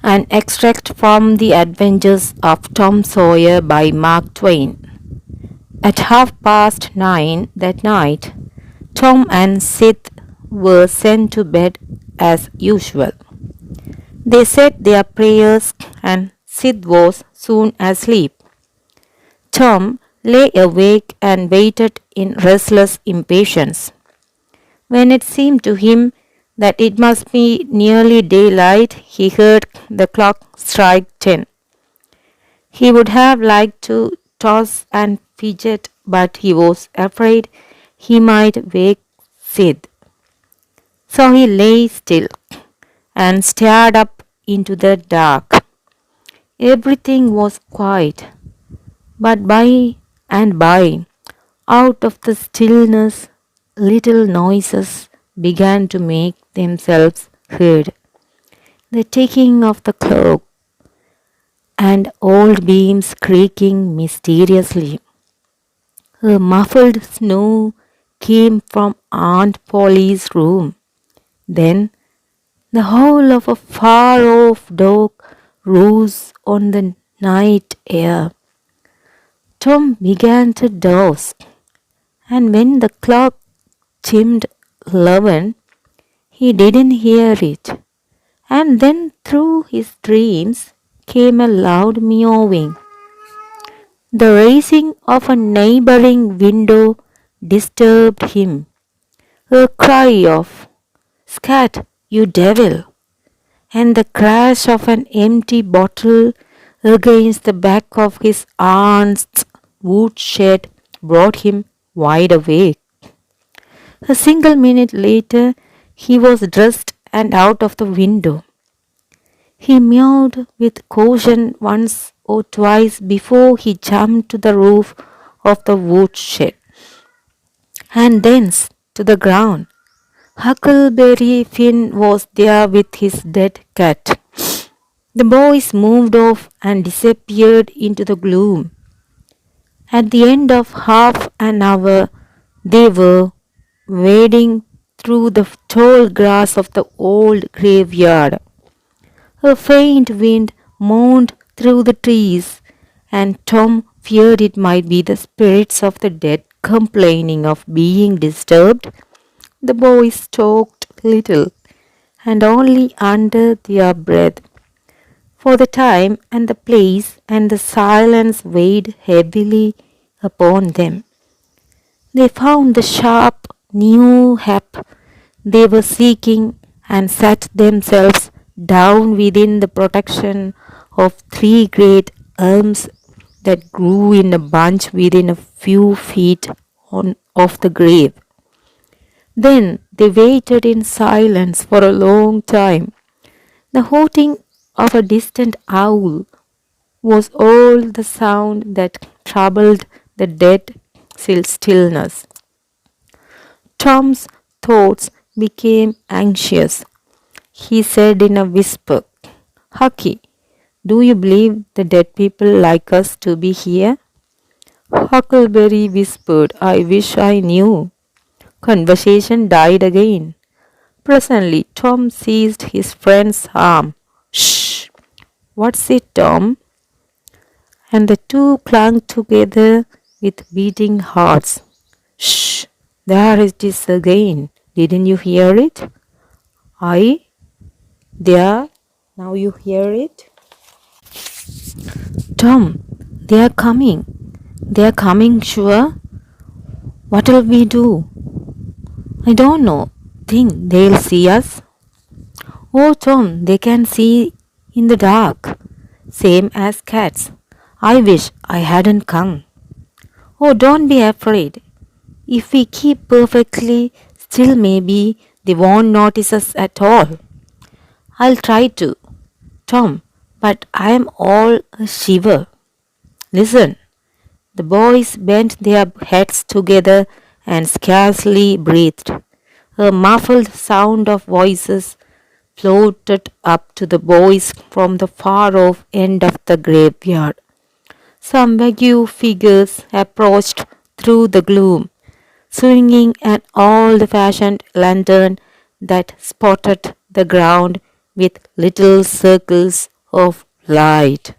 An extract from The Adventures of Tom Sawyer by Mark Twain. At 9:30 that night, Tom and Sid were sent to bed as usual. They said their prayers and Sid was soon asleep. Tom lay awake and waited in restless impatience. When it seemed to him that it must be nearly daylight, he heard the clock strike 10. He would have liked to toss and fidget, but he was afraid he might wake Sid. So he lay still and stared up into the dark. Everything was quiet, but by and by, out of the stillness, little noises began to make themselves heard. The ticking of the clock and old beams creaking mysteriously. A muffled snore came from Aunt Polly's room. Then the howl of a far-off dog rose on the night air. Tom began to doze, and when the clock chimed 11, he didn't hear it. And then through his dreams came a loud meowing. The raising of a neighboring window disturbed him. A cry of, "Scat, you devil!" and the crash of an empty bottle against the back of his aunt's woodshed brought him wide awake. A single minute later, he was dressed and out of the window. He mewed with caution once or twice before he jumped to the roof of the woodshed, and thence to the ground. Huckleberry Finn was there with his dead cat. The boys moved off and disappeared into the gloom. At the end of half an hour, they were wading through the tall grass of the old graveyard. A faint wind moaned through the trees, and Tom feared it might be the spirits of the dead complaining of being disturbed. The boys talked little, and only under their breath, for the time and the place and the silence weighed heavily upon them. They found the sharp new hap they were seeking and sat themselves down within the protection of three great elms that grew in a bunch within a few feet of the grave. Then they waited in silence for a long time. The hooting of a distant owl was all the sound that troubled the dead stillness. Tom's thoughts became anxious. He said in a whisper, "Hucky, do you believe the dead people like us to be here?" Huckleberry whispered, "I wish I knew." Conversation died again. Presently, Tom seized his friend's arm. "Shh! What's it, Tom?" And the two clung together with beating hearts. "Shh! There it is again. Didn't you hear it?" "I? There? Now you hear it?" "Tom, they are coming. They are coming, sure. What'll we do?" "I don't know. Think they'll see us?" "Oh, Tom, they can see in the dark. Same as cats. I wish I hadn't come." "Oh, don't be afraid. If we keep perfectly still, maybe they won't notice us at all." "I'll try to, Tom, but I am all a shiver. Listen." The boys bent their heads together and scarcely breathed. A muffled sound of voices floated up to the boys from the far-off end of the graveyard. Some vague figures approached through the gloom, swinging an old-fashioned lantern that spotted the ground with little circles of light.